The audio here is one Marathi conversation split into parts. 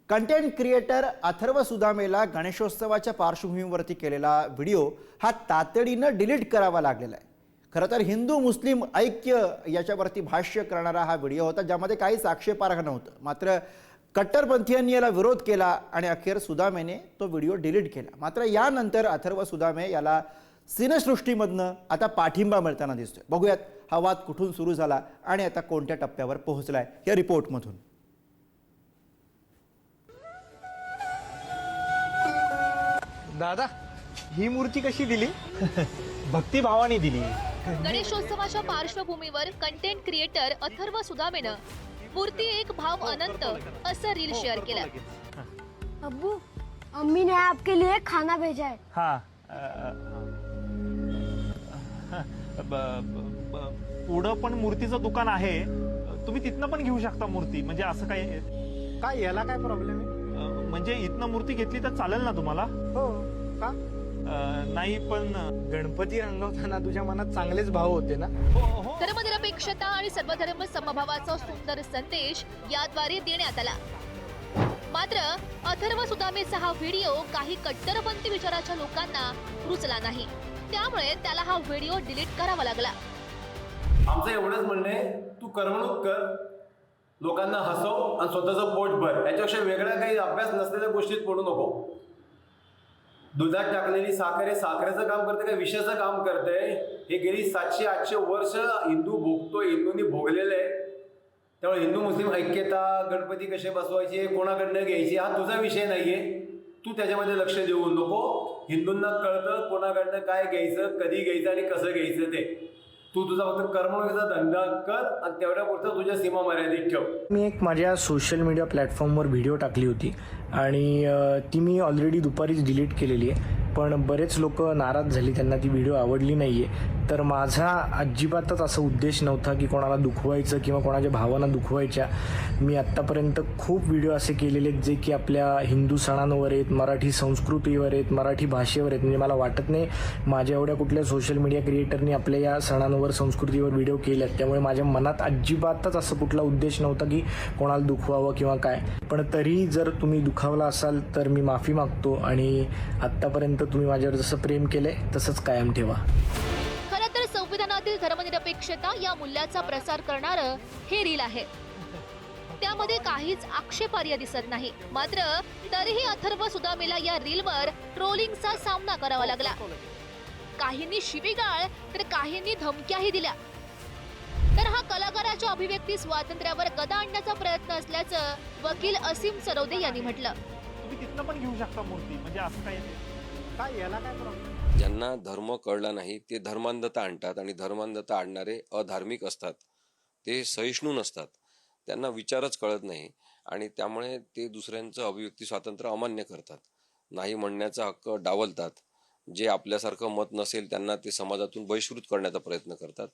कंटेंट क्रिएटर अथर्व सुदामेला गणेशोत्सवाच्या पार्श्वभूमीवरती केलेला व्हिडिओ हा तातडीनं डिलीट करावा लागलेला आहे। खरं तर हिंदू मुस्लिम ऐक्य याच्यावरती भाष्य करणारा हा व्हिडिओ होता, ज्यामध्ये काहीच आक्षेपार्ह नव्हतं। मात्र कट्टरपंथीयांनी याला विरोध केला आणि अखेर सुदामेने तो व्हिडिओ डिलीट केला। मात्र यानंतर अथर्व सुदामे याला सिनेसृष्टीमधनं आता पाठिंबा मिळताना दिसतोय। बघूयात हा वाद कुठून सुरू झाला आणि आता कोणत्या टप्प्यावर पोहोचलाय या रिपोर्टमधून। दादा, ही मूर्ती कशी दिली? भक्तिभावाने दिली। गणेशोत्सवाच्या पार्श्वभूमीवर कंटेंट क्रिएटर अथर्व सुदामेनं मूर्ती एक भाव अनंत असं रील शेअर केलं। अब्बू, अम्मी ने आपके लिए खाना भेजा है। हाँ, पुढं पण मूर्तीचं दुकान आहे, तुम्ही तिथनं पण घेऊ शकता मूर्ती। म्हणजे असं काय याला काय प्रॉब्लेम आहे? म्हणजे इथनं मूर्ती घेतली तर चालेल ना तुम्हाला? हो का? नाही, पण गणपती रंगवताना तुझ्या मनात चांगलेच भाव होते ना? हो। धर्मनिरपेक्षता आणि सर्वधर्म समभावाचा सुंदर संदेश याद्वारे देण्यात आला। मात्र अथर्व सुदामेचा हा व्हिडिओ काही कट्टरपंथी विचाराच्या लोकांना रुचला नाही, त्यामुळे त्याला हा व्हिडिओ डिलीट करावा लागला। आमचं एवढंच म्हणणं आहे, तू करमणूक कर, लोकांना हसव आणि स्वतःचं पोट भर। याच्यापेक्षा वेगळा काही अभ्यास नसलेल्या गोष्टीत पडू नको। दुधात टाकलेली साखर हे साखरेचं काम करते का विषयाचं काम करते? हे गेली 700-800 वर्ष हिंदू भोगतोय, हिंदूंनी भोगलेलं आहे। त्यामुळे हिंदू मुस्लिम ऐक्यता, गणपती कसे बसवायचे, कोणाकडनं घ्यायची, हा तुझा विषय नाहीये। तू त्याच्यामध्ये लक्ष देऊ नको। हिंदूंना कळतं कोणाकडनं काय घ्यायचं, कधी घ्यायचं आणि कसं घ्यायचं ते। तू तुझा फक्त कर्मणुकीचा धंदा कर आणि तेवढ्यापुरतं तुझ्या सीमा मर्यादित ठेव। मी एक माझ्या सोशल मीडिया प्लॅटफॉर्मवर व्हिडिओ टाकली होती आणि ती मी ऑलरेडी दुपारीच डिलीट केलेली आहे, पण बरेच लोक नाराज झाली, त्यांना ती व्हिडिओ आवडली नाही आहे। तर माझा अजिबातच असा उद्देश नव्हता की कोणाला दुखवायचं किंवा कोणाच्या भावना दुखवायच्या। मी आत्तापर्यंत खूप व्हिडिओ असे केलेले आहेत जे की आपल्या हिंदू सणांवर आहेत, मराठी संस्कृतीवर आहेत, मराठी भाषेवर आहेत। म्हणजे मला वाटत नाही माझ्या एवढ्या कुठल्या सोशल मीडिया क्रिएटरनी आपल्या या सणांवर, संस्कृतीवर व्हिडिओ केल्यात। त्यामुळे माझ्या मनात अजिबातच असं कुठला उद्देश नव्हता की कोणाला दुखवावं किंवा काय। पण तरी जर तुम्ही दुखावला असाल तर मी माफी मागतो आणि आत्तापर्यंत तुम्ही माझ्यावर जसं प्रेम केलंय तसंच कायम ठेवा। खरं तर संविधानातील धर्मनिरपेक्षता या मूल्याचा प्रसार करणारं हे रील आहे, त्यामध्ये काहीच आक्षेपार्ह दिसत नाही। मात्र तरीही अथर्व सुदामेला या रीलवर ट्रोलिंगचा सामना करावा लागला। काहींनी शिवीगाळ तर काहींनी धमक्याही दिल्या। तर हा कलाकाराच्या अभिव्यक्ती स्वातंत्र्यावर गदा आणण्याचा प्रयत्न असल्याचं वकील असीम सरोदे यांनी म्हटलं। तुम्ही तिथनं पण घेऊ शकता मूर्ती। म्हणजे असं काय याला काय प्रॉब्लेम? ज्यांना धर्म कळला नाही ते धर्मांधता आणतात आणि धर्मांधता आणणारे अधार्मिक असतात, ते सहिष्णू नसतात, त्यांना विचारच कळत नाही आणि त्यामुळे ते दुसऱ्यांचं अभिव्यक्ती स्वातंत्र्य अमान्य करतात, नाही म्हणण्याचा हक्क डावलतात। जे आपल्यासारखं मत नसेल त्यांना ते समाजातून बहिष्कृत करण्याचा प्रयत्न करतात।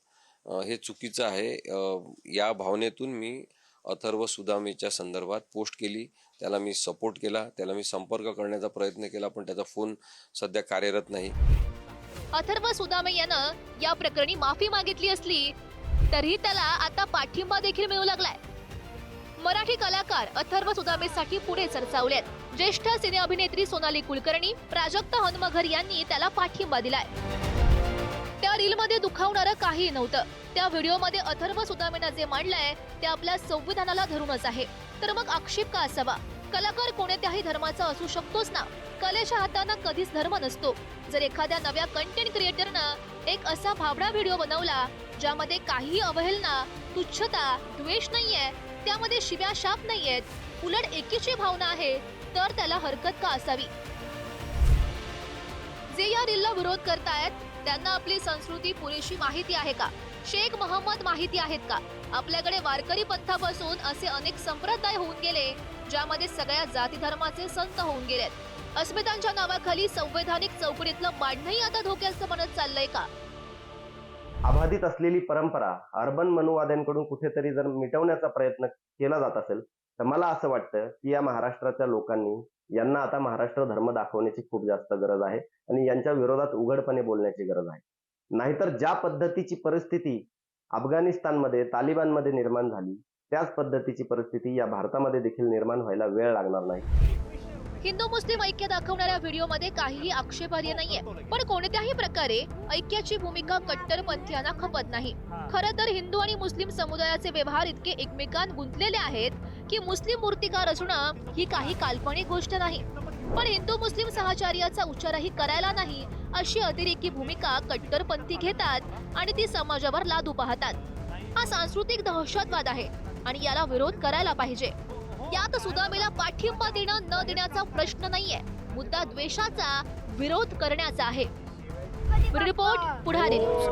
हे चुकीचं आहे। या भावनेतून मी अथर्व सुदामेच्या संदर्भात पोस्ट केली, त्याला मी सपोर्ट केला, त्याला मी संपर्क करण्याचा प्रयत्न केला, पण त्याचा फोन सध्या कार्यरत नाही। अथर्व सुदामे यानं या प्रकरणी माफी मागितली असली तरी त्याला आता पाठिंबा देखील मिळू लागलाय। मराठी कलाकार अथर्व सुदामेसाठी पुढे सरसावलेत। ज्येष्ठ सिने अभिनेत्री सोनाली कुलकर्णी, प्राजक्त हनुमघर यांनी त्याला पाठिंबा दिलाय। त्या रीलमध्ये दुखावणारं काही नव्हतं। त्या व्हिडिओमध्ये अथर्व सुदामेनं जे मांडलंय ते आपल्या संविधानाला धरूनच आहे, तर मग आक्षेप का असावा? कलाकार कोणत्याही धर्माचा असू शकतोच ना। कलेच्या हातानं कधीच धर्म नसतो। जर एखाद्या नव्या कंटेंट क्रिएटरनं एक असा भाबडा व्हिडिओ बनवला ज्यामध्ये काहीही अवहेलना, तुच्छता, द्वेष नाहीये, त्यामध्ये शिव्या शाप नाहीयेत, उलट एकीची भावना आहे, तर त्याला हरकत का असावी? जे या रीलला विरोध करतायत त्यांना आपली संस्कृती पुरेशी माहिती आहे का? शेख मोहम्मद माहिती आहेत का? आपल्याकडे वारकरी पंथापासून असे अनेक संप्रदाय होऊन गेले ज्यामध्ये सगळ्या जाती धर्माचे संत होऊन गेलेत। अस्मितांच्या नावाखाली संवैधानिक चौकटीतलं मांडणंही आता धोक्याचं बनत चाललंय का? अबाधित असलेली परंपरा अर्बन मनुवाद्यांकडून कुठेतरी जर मिटवण्याचा प्रयत्न केला जात असेल तर मला असं वाटतं की या महाराष्ट्राच्या लोकांनी यांना आता महाराष्ट्र धर्म दाखवण्याची खूप जास्त गरज आहे आणि यांच्या विरोधात उघडपणे बोलण्याची गरज आहे। नाहीतर ज्या पद्धतीची परिस्थिती अफगाणिस्तानमध्ये तालिबानमध्ये निर्माण झाली, त्याच पद्धतीची परिस्थिती या भारतामध्ये देखील निर्माण व्हायला वेळ लागणार नाही. हिंदू मुस्लिम ऐक्य दाखवणाऱ्या व्हिडिओमध्ये काहीही आक्षेपार्ह नाहीये, पण कोणत्याही प्रकारे ऐक्याची भूमिका कट्टरपंथीयांना खपत नाही. खरं तर हिंदू आणि मुस्लिम समुदायाचे व्यवहार इतके एकमेकांत गुंतलेले आहेत की मुस्लिम मूर्तिकार असणं ही काही काल्पनिक गोष्ट नाही. पण हिंदू मुस्लिम सहचार्याचा उच्चारही करायला नाही अशी अतिरेकी भूमिका कट्टरपंथी घेतात आणि ती समाजावर लादू पाहतात. हा सांस्कृतिक दहशतवाद आहे आणि याला विरोध करायला पाहिजे. यात सुदामेला पाठिंबा देणं न देण्याचा प्रश्न नाहीये, मुद्दा द्वेषाचा, विरोध करण्याचा आहे. रिपोर्ट पुढारी न्यूज.